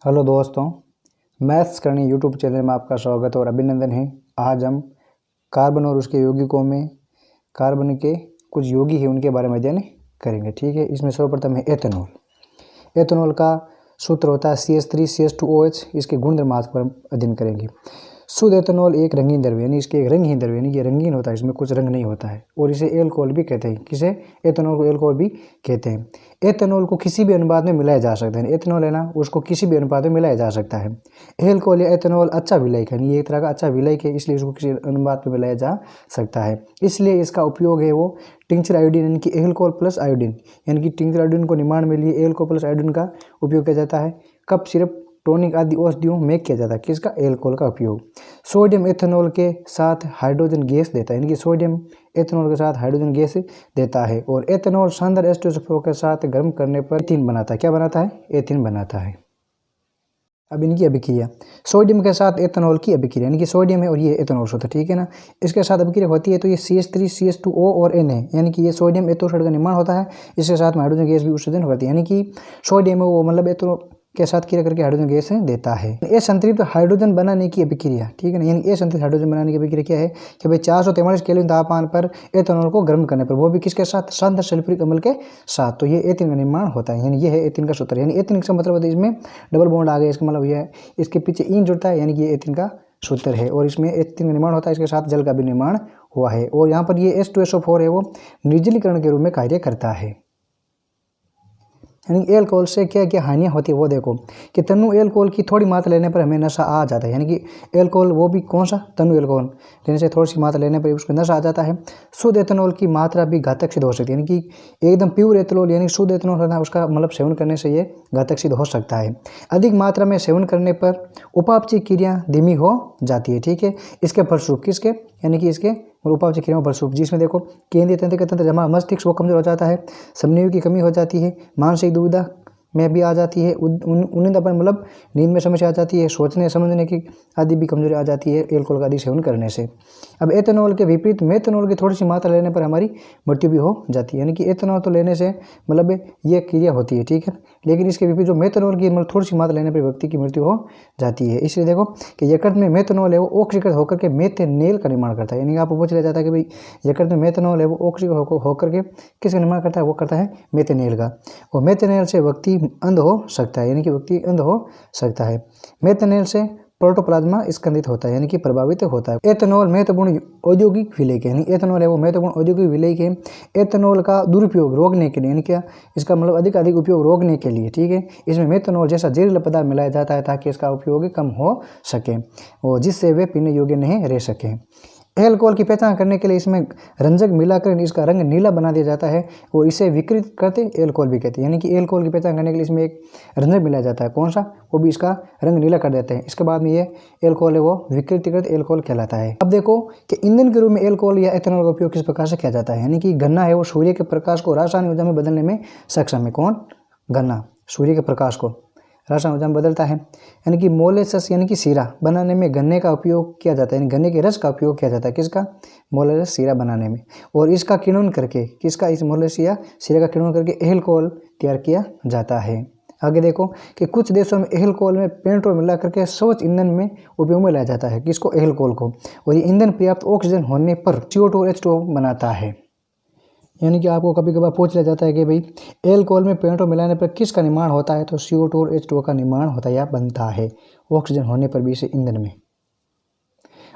Hello दोस्तों, maths करनी YouTube channel में आपका स्वागत और अभिनंदन है। आज हम कार्बन और उसके यौगिकों में कार्बन के कुछ यौगिक हैं उनके बारे में अध्ययन करेंगे। ठीक है, इसमें सर्वप्रथम है एथेनॉल। एथेनॉल का सूत्र होता है CH3CH2OH। इसके गुणधर्म आज पर अध्ययन करेंगे। शुद्ध एथेनॉल एक रंगीन द्रव्य यानी इसके एक रंगहीन द्रव्य यानी ये रंगीन होता है, इसमें कुछ रंग नहीं होता है और इसे एल्कोहल भी कहते हैं। किसे? एथेनॉल को एल्कोहल भी कहते हैं। एथेनॉल को किसी भी अनुपात में मिलाया जा सकता है। एथेनॉल है ना, उसको किसी भी अनुपात में मिलाया जा सकता है। एल्कोहल या एथेनॉल अच्छा विलायक है, ये एक तरह का अच्छा विलायक है, इसलिए इसको किसी अनुपात में मिलाया जा सकता है। इसलिए इसका उपयोग है वो टिंचर आयोडीन यानी कि एल्कोहल प्लस आयोडीन यानी कि टिंचर आयोडीन को निर्माण में लिए एल्कोहल प्लस आयोडीन का उपयोग किया जाता है। कफ सिरप टॉनिक आदि औषधियों में किया जाता है। किसका? एल्कोहल का उपयोग। सोडियम एथेनॉल के साथ हाइड्रोजन गैस देता है यानी कि सोडियम एथेनॉल के साथ हाइड्रोजन गैस देता है और एथेनॉल शानदार H2SO4 के साथ गर्म करने पर एथीन बनाता है। क्या बनाता है? एथीन बनाता है। अब इनकी अभिक्रिया, सोडियम के साथ एथेनॉल की अभिक्रिया यानी कि सोडियम है और ये एथेनॉल होता है। ठीक है ना, इसके साथ अभिक्रिया होती है तो ये CH3CH2O और N है यानी कि ये सोडियम एथोसाइड का निर्माण होता है। इसके साथ में हाइड्रोजन गैस भी उत्सर्जन होती है यानी कि सोडियम है वो मतलब एथेनॉल के साथ क्रिया करके हाइड्रोजन गैस देता है। ये संतृप्त हाइड्रोजन बनाने की अभिक्रिया, ठीक है ना, यानी ये संतृप्त हाइड्रोजन बनाने की अभिक्रिया क्या है कि भाई 443 केल्विन तापमान पर एथेनॉल को गर्म करने पर, वो भी किसके साथ? शानदार सल्फ्यूरिक अम्ल के साथ, तो ये एथीन का निर्माण होता है। यानी ये है एथीन का सूत्र। यानी एथीन का मतलब होता है इसमें डबल बॉन्ड आ गया, इसका मतलब ये है इसके पीछे इन जुड़ता है यानी कि ये एथीन का सूत्र है और इसमें एथीन का निर्माण होता है, इसके साथ जल का भी निर्माण हुआ है और यहाँ पर ये H2SO4 है वो निर्जलीकरण के रूप में कार्य करता है। यानी एल्कोहल से क्या क्या हानियाँ होती है वो देखो कि तनु एल्कोहल की थोड़ी मात्रा लेने पर हमें नशा आ जाता है। यानी कि एल्कोहल वो भी कौन सा? तनु एल्कोहल लेने से थोड़ी सी मात्रा लेने पर उसको नशा आ जाता है। शुद्ध एथेनॉल की मात्रा भी घातक सिद्ध हो सकती है यानी कि एकदम प्योर एथेनॉल यानी शुद्ध एथेनॉल होना उसका मतलब सेवन करने से ये घातक सिद्ध हो सकता है। अधिक मात्रा में सेवन करने पर उपापचय क्रिया धीमी हो जाती है। ठीक है, इसके फलस्वरूप किसके यानी कि इसके उपापचय क्रियाओं पर फलस्वरूप जिसमें देखो केंद्रीय तंत्र का तंत्र जमा मस्तिष्क वो कमजोर हो जाता है, समन्वय की कमी हो जाती है, मानसिक दुविधा में भी आ जाती है, उन्नींदापन मतलब नींद में समस्या आ जाती है, सोचने समझने की आदि भी कमजोरी आ जाती है एल्कोहल का अधिक सेवन करने से। अब एथेनॉल के विपरीत मेथेनॉल की थोड़ी सी मात्रा लेने पर हमारी मृत्यु भी हो जाती है। यानी कि एथेनॉल तो लेने से मतलब ये क्रिया होती है, ठीक है, लेकिन इसके विपरीत जो मेथेनॉल की मतलब थोड़ी सी मात्रा लेने पर व्यक्ति की मृत्यु हो जाती है। इसलिए देखो कि यकृत में मेथेनॉल है वो ऑक्सीकृत होकर के मेथेनेल का निर्माण करता है। यानी आपको पूछ लिया जाता है कि भाई यकृत में मेथेनॉल है वो ऑक्सीकृत होकर के किसका निर्माण करता है? वो करता है मेथेनेल का, और मेथेनेल से व्यक्ति अंध हो सकता है यानी कि व्यक्ति अंध हो सकता है। मेथेनेल से प्रोटोप्लाज्मा स्कंदित होता है यानी कि प्रभावित होता है। एथेनॉल महत्वपूर्ण औद्योगिक विलेय यानी एथेनॉल है वो महत्वपूर्ण औद्योगिक विलेय है। एथेनॉल का दुरुपयोग रोकने के लिए यानी क्या इसका मतलब अधिक उपयोग रोकने के लिए, ठीक है, इसमें मेथेनॉल जैसा जहरीला पदार्थ मिलाया जाता है ताकि इसका उपयोग कम हो सके और जिससे वे पीने योग्य नहीं रह सके। एल्कोहल की पहचान करने के लिए इसमें रंजक मिलाकर इसका रंग नीला बना दिया जाता है और इसे विकृत करते एल्कोहल भी कहते हैं। यानी कि एल्कोहल की पहचान करने के लिए इसमें एक रंजक मिलाया जाता है, कौन सा? वो भी इसका रंग नीला कर देते हैं। इसके बाद में ये एल्कोहल है वो विकृतिकृत एल्कोहल कहलाता है। अब देखो कि ईंधन के रूप में एल्कोहल या एथेनॉल का उपयोग किस प्रकार से किया जाता है। यानी कि गन्ना है वो सूर्य के प्रकाश को रासायनिक ऊर्जा में बदलने में सक्षम है। कौन? गन्ना सूर्य के प्रकाश को रासायनिक ऊर्जा में बदलता है। यानी कि मोलेसस यानी कि सीरा बनाने में गन्ने का उपयोग किया जाता है, यानी गन्ने के रस का उपयोग किया जाता है। किसका? मोलेसस सीरा बनाने में, और इसका किण्वन करके किसका? इस मोलेसस या सीरा का किण्वन करके एल्कोहल तैयार किया जाता है। आगे देखो कि कुछ देशों में एल्कोहल में पेट्रोल मिला करके स्वच्छ ईंधन में उपयोग में लाया जाता है। किसको? एल्कोहल को, और ये ईंधन पर्याप्त ऑक्सीजन होने पर CO2 और H2O बनाता है। यानी कि आपको कभी कभार पूछ लिया जाता है कि भाई एल्कोहल में पेट्रोल मिलाने पर किसका निर्माण होता है, तो CO2 और H2O का निर्माण होता है या बनता है ऑक्सीजन होने पर भी इसे ईंधन में।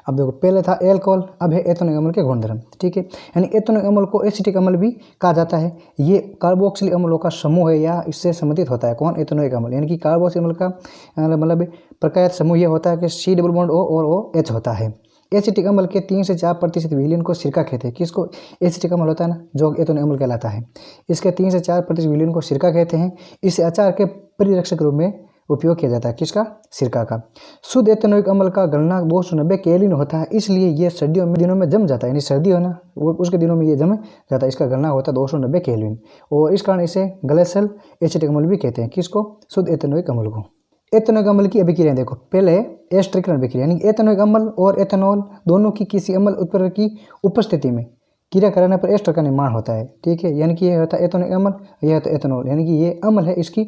अब देखो पहले था एल्कोहल, अब है एथेनॉइक अम्ल के गुणधर्म, ठीक है। यानी एथेनॉइक अम्ल को एसिटिक अम्ल भी कहा जाता है। ये कार्बोक्सिलिक अम्लों का समूह है या इससे संबंधित होता है। कौन? एथेनॉइक अम्ल। यानी कि कार्बोक्सिलिक अम्ल का मतलब प्रकार्यत समूह यह होता है कि C डबल बॉन्ड O और OH होता है। एसिटिक अम्ल के 3 से 4% विलयन को सिरका कहते हैं। किसको? एसिटिक अम्ल होता है ना जो एथेनॉइक अम्ल कहलाता है, इसके 3 से 4% विलयन को सिरका कहते हैं। इसे अचार के परिरक्षक रूप में उपयोग किया जाता है। किसका? सिरका का। शुद्ध एथेनॉइक अम्ल का गलनांक 290 केल्विन होता है, इसलिए ये सर्दियों में दिनों में जम जाता है। यानी सर्दी हो ना वो उसके दिनों में ये जम जाता है। इसका गलनांक होता है 290 केल्विन और इस कारण इसे ग्लेशियल एसिटिक अम्ल भी कहते हैं। किसको? शुद्ध एथेनॉइक अम्ल को। एथेनॉइक अम्ल की अभिक्रिया देखो, पहले एस्टरीकरण अभिक्रिया यानी एथेनॉइक अम्ल और एथेनॉल दोनों की किसी अम्ल उत्प्रेरक की उपस्थिति में क्रिया कराने पर एस्टर का निर्माण होता है, ठीक है। यानी कि ये होता है एथेनॉइक अम्ल, यह होता है एथेनॉल, यानी कि ये अम्ल है इसकी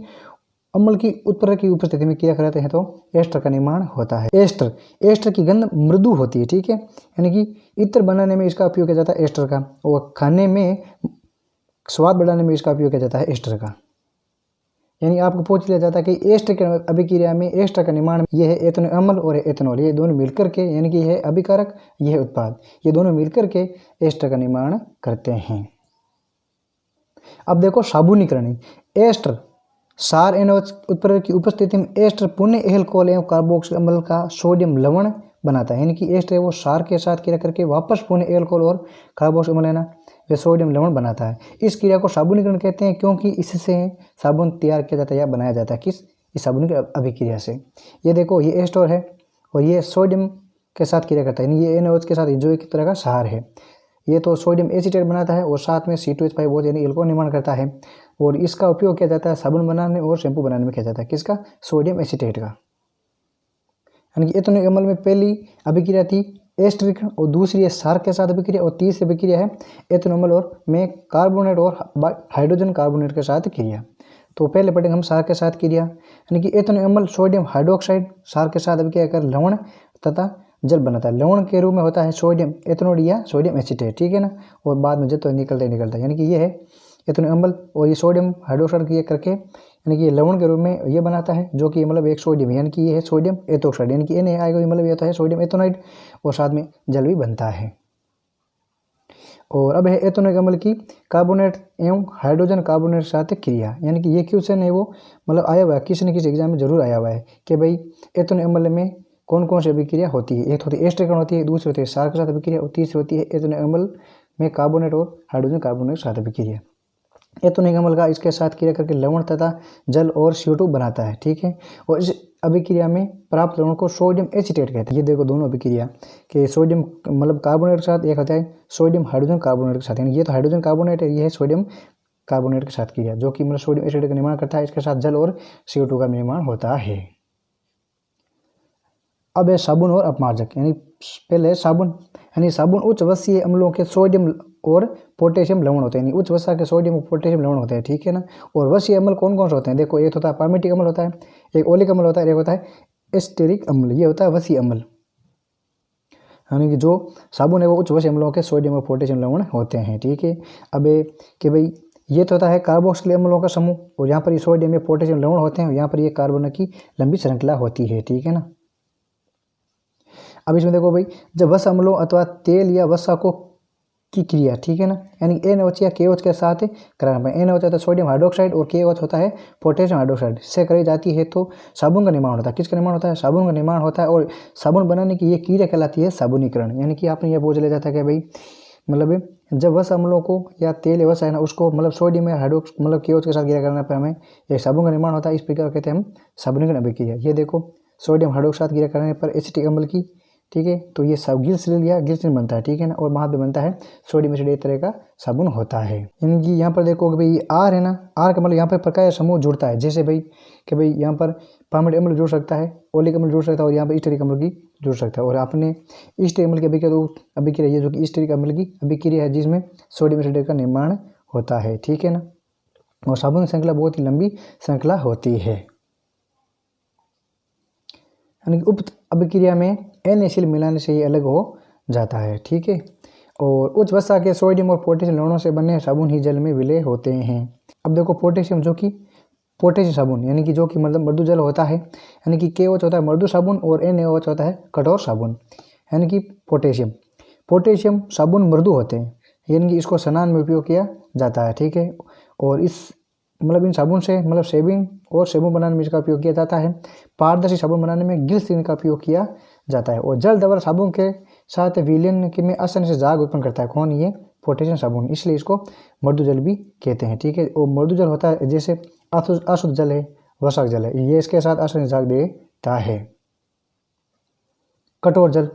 अम्ल की उत्प्रेरक की उपस्थिति में क्या कराते हैं तो एस्टर का निर्माण होता है। एस्टर की गंध मृदु होती है, ठीक है, यानी कि इत्र बनाने में इसका उपयोग किया जाता है एस्टर का, और खाने में स्वाद बढ़ाने में इसका उपयोग किया जाता है एस्टर का। यानी आपको पूछ लिया जाता है कि एस्टर के अभिक्रिया में एस्टर का निर्माण, यह है एथेनॉल अम्ल और एथेनॉल, ये दोनों मिलकर के, यानी कि यह है अभिकारक, यह है उत्पाद, ये दोनों मिलकर के एस्टर का निर्माण करते हैं। अब देखो साबुनीकरण। एस्टर सार एनओएच उत्प्रेरक की उपस्थिति में एस्टर पुनः एल्कोहल एवं कार्बोक्सिलिक अम्ल का सोडियम लवण बनाता है, यानी कि एस्टर है वो सार के साथ क्रिया करके वापस पुनः एल्कोहल और कार्बोक्सिलिक अम्ल है ना, वे सोडियम लवण बनाता है। इस क्रिया को साबुनीकरण कहते हैं, क्योंकि इससे साबुन तैयार किया जाता है या बनाया जाता है। किस? इस साबुनीकरण अभिक्रिया से। ये देखो ये एस्टर है और ये सोडियम के साथ क्रिया करता है, यानी ये एनओएच के साथ जो एक तरह का सार है, ये तो सोडियम एसीटेट बनाता है और साथ में C2H5 यानी एल्कोहल निर्माण करता है, और इसका उपयोग किया जाता है साबुन बनाने और शैम्पू बनाने में किया जाता है। किसका? सोडियम एसीटेट का। यानी कि एथेनॉल अम्ल में पहली अभिक्रिया थी एस्टरीकरण, और दूसरी है सार के साथ अभिक्रिया, और तीसरी अभिक्रिया है एथेनॉल अम्ल और में कार्बोनेट और हाइड्रोजन कार्बोनेट के साथ क्रिया। तो पहले पढ़ेंगे हम सार के साथ क्रिया, यानी कि एथेनॉल अम्ल सोडियम हाइड्रोक्साइड सार के साथ अभिक्रिया कर लवण तथा जल बनाता है। लवण के रूप में होता है सोडियम एथेनॉल या सोडियम एसीटेट, ठीक है ना, और बाद में जब तो निकलता है, यानी कि ये है एथेनॉल अम्ल और ये सोडियम हाइड्रोक्साइड क्रिया करके, यानी कि ये लवण के रूप में ये बनाता है, जो कि मतलब एक सोडियम, यानी कि ये है सोडियम एथोक्साइड, यानी कि Na आएगा, मतलब ये होता है सोडियम एथोनाइड, और साथ में जल भी बनता है। और अब है एथेनॉल अम्ल की कार्बोनेट एवं हाइड्रोजन कार्बोनेट के साथ क्रिया, यानी कि ये क्वेश्चन है वो मतलब आया हुआ है, किसी न किसी एग्जाम में जरूर आया हुआ है कि भाई एथेनॉल अम्ल में कौन कौन सी अभिक्रिया होती है। एक होती है एस्टरीकरण होती है, दूसरी होती है सार के साथ अभिक्रिया, और तीसरी होती है एथेनॉल अम्ल में कार्बोनेट और हाइड्रोजन कार्बोनेट के साथ अभिक्रिया। एथेनॉल अम्ल का इसके साथ क्रिया करके लवण तथा जल और CO2 बनाता है, ठीक है, और इस अभिक्रिया में प्राप्त लवण को सोडियम एसीटेट कहते हैं। ये देखो दोनों अभिक्रिया के सोडियम मतलब कार्बोनेट के साथ, एक होता है सोडियम हाइड्रोजन कार्बोनेट के साथ, यानी ये तो हाइड्रोजन कार्बोनेट है, ये है सोडियम कार्बोनेट के साथ क्रिया, जो कि मतलब सोडियम एसिड का निर्माण करता है, इसके साथ जल और CO2 का निर्माण होता है। अब है साबुन और अपमार्जक, यानी पहले साबुन, यानी साबुन उच्च वसीय अम्लों के सोडियम और पोटेशियम लवण होते हैं, यानी उच्च वसा के सोडियम और पोटेशियम लवण होते हैं, ठीक है ना। और वसीय अम्ल कौन कौन से होते हैं? देखो एक होता है पार्मेटिक अम्ल होता है, एक ओलिक अम्ल होता है, एक होता है एस्टेरिक अम्ल, ये होता है वसीय अम्ल, यानी कि जो साबुन है वो उच्च वसीय अम्लों के सोडियम और पोटेशियम लवण होते हैं, ठीक है। अब कि भाई ये तो होता है कार्बोक्सिलिक अम्लों का समूह, और यहाँ पर ये सोडियम या पोटेशियम लवण होते हैं, और यहाँ पर ये कार्बन की लंबी श्रृंखला होती है, ठीक है ना। अब इसमें देखो भाई, जब वसा अम्लों अथवा तेल या वसा को की क्रिया, ठीक है ना, यानी NaOH या KOH के साथ कराना, NaOH होता है सोडियम हाइड्रोक्साइड और KOH होता है पोटेशियम हाइड्रोक्साइड से कराई जाती है तो साबुन का निर्माण होता है। किसका निर्माण होता है? साबुन का निर्माण होता है, और साबुन बनाने की ये क्रिया कहलाती है साबुनीकरण। यानी कि आपने ये पूछ लिया जाता है कि भाई मतलब जब वसा अम्लों को या तेल या वसा है ना, उसको मतलब सोडियम या हाइड्रोक्स मतलब KOH के साथ क्रिया करने पर हमें एक साबुन का निर्माण होता है, इस प्रकार कहते हैं हम साबुनीकरण अभिक्रिया। ये देखो सोडियम हाइड्रोक्साइड क्रिया करने पर एसिटिक अम्ल की, ठीक है, तो ये सब ग्लिसरीन या ग्लिसरीन बनता है, ठीक है ना, और वहाँ पे बनता है सोडियम एसिड, एक तरह का साबुन होता है। यानी कि यहाँ पर देखो कि भाई आर है ना, आर का मतलब यहाँ पर प्रकाश समूह जुड़ता है, जैसे भाई कि भाई यहाँ पर पार्मेटिक अम्ल जुड़ सकता है, ओलिक अम्ल जुड़ सकता है, और यहाँ पर स्टेरिक अम्ल की जुड़ सकता है। और आपने स्टेरिक अम्ल की अभिक्रिया ये जो कि स्टेरिक अम्ल की अभिक्रिया है जिसमें सोडियम एसिड का निर्माण होता है, ठीक है ना। और साबुन की श्रृंखला बहुत ही लंबी श्रृंखला होती है, यानी उक्त अभिक्रिया में NaCl मिलाने से ये अलग हो जाता है, ठीक है। और उच्च वसा के सोडियम और पोटेशियम लवणों से बने साबुन ही जल में विलय होते हैं। अब देखो पोटेशियम, जो कि पोटेशियम साबुन यानी कि जो कि मतलब मृदु जल होता है, यानी कि KOH होता है मृदु साबुन और NaOH होता है कठोर साबुन। यानी कि पोटेशियम साबुन मृदु होते हैं, यानी कि इसको स्नान में उपयोग किया जाता है, ठीक है। और इस मतलब इन साबुन से मतलब शेविंग और साबुन बनाने में इसका उपयोग किया जाता है। पारदर्शी साबुन बनाने में ग्लिसरीन का उपयोग किया जाता है। और जल दबर साबुन के साथ विलयन में आसानी से झाग उत्पन्न करता है। कौन? ये पोटेशियम साबुन, इसलिए इसको मृदु जल भी कहते हैं, ठीक है। और मृदु जल होता है जैसे अशुद्ध जल है, वसा जल है, ये इसके साथ आसानी से झाग देता है। कठोर जल,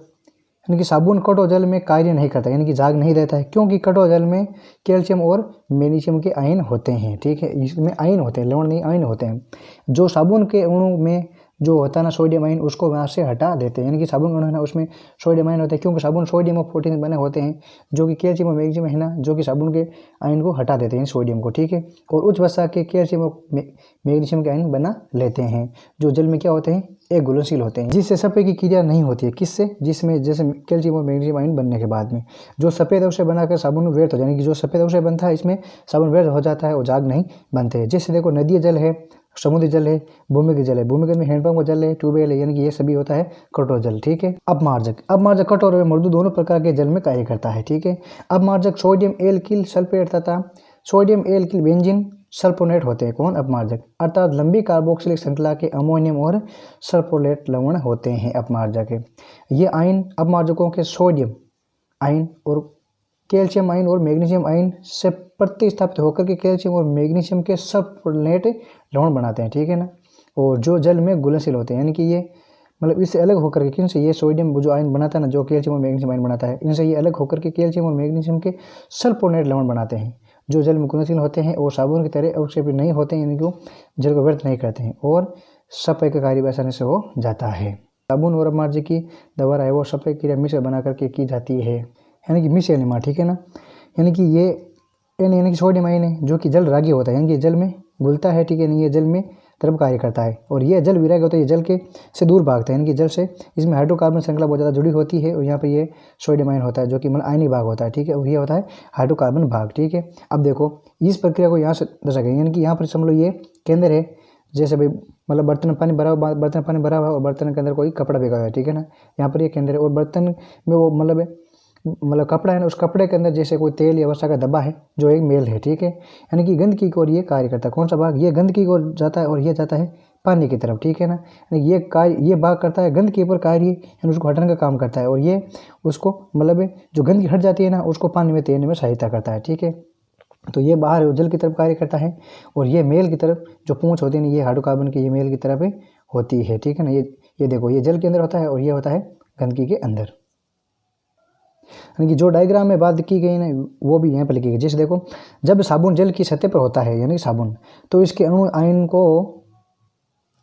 यानी कि साबुन कठोर जल में कार्य नहीं करता, यानी कि झाग नहीं देता है, क्योंकि कठोर जल में कैल्शियम और मैग्नीशियम के आयन होते हैं, ठीक है। इसमें आयन होते हैं, लवण नहीं आयन होते हैं। जो साबुन के अणु में जो होता है ना सोडियम आयन, उसको वहाँ से हटा देते हैं। यानी कि साबुन है ना उसमें सोडियम आयन होते हैं, क्योंकि साबुन सोडियम और प्रोटीन बने होते हैं जो कि कैल्शियम और मैग्नीशियम है ना, जो कि साबुन के आयन को हटा देते हैं सोडियम को, ठीक है। और उच्च वसा के कैल्शियम और मैग्नीशियम के आयन बना लेते हैं, जो जल में क्या होते हैं, एक घुलनशील होते हैं, जिससे सफ़ेद की क्रिया नहीं होती है। किससे? जिसमें जैसे कैल्शियम और मैग्नीशियम आयन बनने के बाद में जो सफ़ेद अवशेष बनाकर साबुन व्यर्थ हो, यानी कि जो सफ़ेद अवशेष बनता है इसमें साबुन व्यर्थ हो जाता है और झाग नहीं बनते हैं। जैसे देखो नदी जल है, समुद्री जल है, भूमिगत जल है, भूमिगत में हैंडपंप का जल है, ट्यूबवेल है, यानी कि ये सभी होता है कठोर जल, ठीक है। अपमार्जक कठोर और मृदु दोनों प्रकार के जल में कार्य करता है, ठीक है। अपमार्जक सोडियम एल्किल सल्फेट तथा सोडियम एल्किल बेंजीन सल्फोनेट होते हैं। कौन? अपमार्जक, अर्थात लंबी कार्बोक्सिलिक श्रृंखला के अमोनियम और सल्फोनेट लवण होते हैं अपमार्जक है। ये आयन अपमार्जकों के सोडियम आयन और कैल्शियम आयन और मैग्नीशियम आयन से प्रतिस्थापित होकर के कैल्शियम और मैग्नीशियम के सल्फोनेट लवण बनाते हैं, ठीक है ना। और जो जल में घुलनशील होते हैं, यानी कि ये मतलब इससे अलग होकर के, किन से? ये सोडियम जो आयन बनाता है ना, जो कैल्शियम और मैग्नीशियम आयन बनाता है, इनसे ये अलग होकर के कैल्शियम और मैग्नीशियम के सल्फोनेट लवण बनाते हैं, जो जल में घुलनशील होते हैं और साबुन की तरह अवक्षेपित नहीं होते हैं, यानी कि जल को व्यर्थ नहीं करते हैं और सफाई का कार्य आसानी से हो जाता है। साबुन और अपमार्जक की द्वारा है वो सफाई क्रिया मिश्र बना करके की जाती है, यानी कि मिश्र एनिमा, ठीक है ना। यानी कि ये यानी कि सोडियम आयन है जो कि जल रागी होता है, यानी कि जल में घुलता है, ठीक है नहीं, ये जल में तरफ कार्य करता है। और ये जल विरागी होता है, ये जल के से दूर भागता है, यानी कि जल से इसमें हाइड्रोकार्बन श्रृंखला बहुत ज़्यादा जुड़ी होती है। और यहाँ पर ये सोडियम आयन होता है जो कि मतलब आयनिक भाग होता है, ठीक है। और ये होता है हाइड्रोकार्बन भाग, ठीक है। अब देखो इस प्रक्रिया को यहाँ से दर्शा गया, यानी कि यहाँ पर समझ लो ये केंद्र है, जैसे भाई मतलब बर्तन में पानी भरा हुआ और बर्तन के अंदर कोई कपड़ा भिगा हुआ है, ठीक है ना। यहाँ पर ये केंद्र है और बर्तन में वो मतलब कपड़ा है ना, उस कपड़े के अंदर जैसे कोई तेल या वसा का धब्बा है जो एक मेल है, ठीक है। यानी कि गंदगी की ओर ये कार्य करता है। कौन सा भाग? ये गंदगी की ओर जाता है और ये जाता है पानी की तरफ, ठीक है ना। यानी ये भाग करता है गंदगी पर कार्य, यानी उसको हटाने का काम करता है। और ये उसको मतलब जो गंदगी हट जाती है ना, उसको पानी में तैरने में सहायता करता है, ठीक है। तो ये बाहर जल की तरफ कार्य करता है और ये मेल की तरफ जो पूंछ होती है ना, ये हाइड्रोकार्बन की ये मेल की तरफ होती है, ठीक है ना। ये देखो ये जल के अंदर होता है और ये होता है गंदगी के अंदर। यानी कि जो डायग्राम में बात की गई ना वो भी यहाँ पर लिखी गई। जैसे देखो जब साबुन जल की सतह पर होता है, यानी साबुन, तो इसके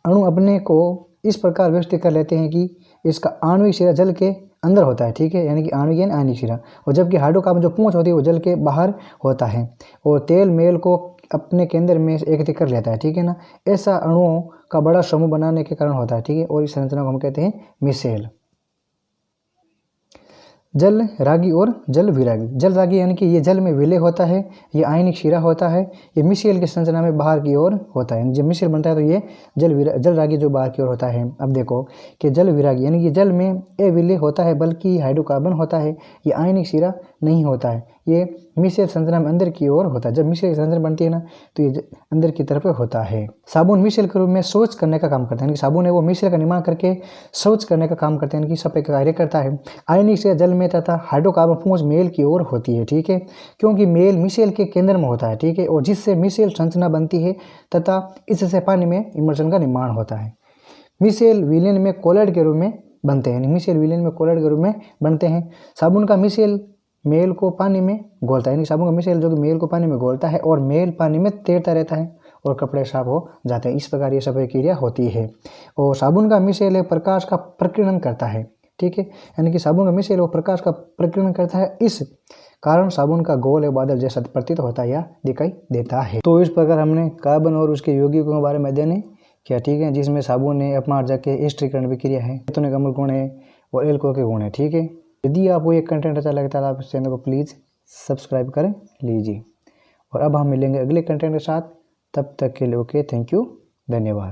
अणु अपने को इस प्रकार व्यवस्थित कर लेते हैं कि इसका आणविक सिरा जल के अंदर होता है, ठीक है, यानी कि आणविक यानी आयनिक सिरा। और जबकि हाइड्रोकार्बन जो पूंछ होती है वो जल के बाहर होता है और तेल मेल को अपने केंद्र में एकत्रित कर लेता है, ठीक है ना। ऐसा अणुओं का बड़ा समूह बनाने के कारण होता है, ठीक है। और इस संरचना को हम कहते हैं मिसेल। जल रागी और जल विरागी। जल रागी यानी कि ये जल में विलय होता है, ये आयनिक शिरा होता है, ये मिसेल की संरचना में बाहर की ओर होता है। जब मिसेल बनता है तो ये जल रागी जो बाहर की ओर होता है। अब देखो कि जल विरागी यानी कि जल में अविलय होता है बल्कि हाइड्रोकार्बन होता है, ये आयनिक शिरा नहीं होता है, ये मिसेल संरचना में अंदर की ओर होता है। जब मिसेल की संरचना बनती है ना तो ये अंदर की तरफ होता है। साबुन मिसेल के रूप में शौच करने का काम करता है, यानी कि साबुन है वो मिसेल का निर्माण करके शौच करने का काम करते हैं, यानी कि सफाई का कार्य करता है। आयनिक शिरा जल में तथा हाइड्रोकार्बन पूंछ मेल की ओर होती है, ठीक है, क्योंकि मेल मिसेल के केंद्र में होता है, ठीक है। और जिससे मिसेल संरचना बनती है तथा इससे पानी में इमल्शन का निर्माण होता है। मिसेल विलयन में कोलाइड के रूप में बनते हैं, मिसेल विलयन में कोलाइड के रूप में बनते हैं। साबुन का मिसेल मेल को पानी में घोलता है, यानी साबुन का मिसेल जो कि मेल को पानी में घोलता है और मेल पानी में तैरता रहता है और कपड़े साफ हो जाते हैं। इस प्रकार ये सफाई क्रिया होती है। और साबुन का मिसेल प्रकाश का प्रकीर्णन करता है, ठीक है, यानी कि साबुन का मिसेल वो प्रकाश का प्रकीर्णन करता है, इस कारण साबुन का गोल या बादल जैसा प्रतीत होता है या दिखाई देता है। तो इस प्रकार हमने कार्बन और उसके यौगिकों के बारे में अध्ययन किया, ठीक है, जिसमें साबुन है, अपमार्जक के एस्टरीकरण विक्रिया है, केतोनिक अम्ल गुण है और एल्कोहल के गुण है, ठीक है। यदि आपको ये कंटेंट अच्छा लगता है तो आप इस चैनल को प्लीज़ सब्सक्राइब कर लीजिए। और अब हम मिलेंगे अगले कंटेंट के साथ, तब तक के लिए ओके, थैंक यू, धन्यवाद।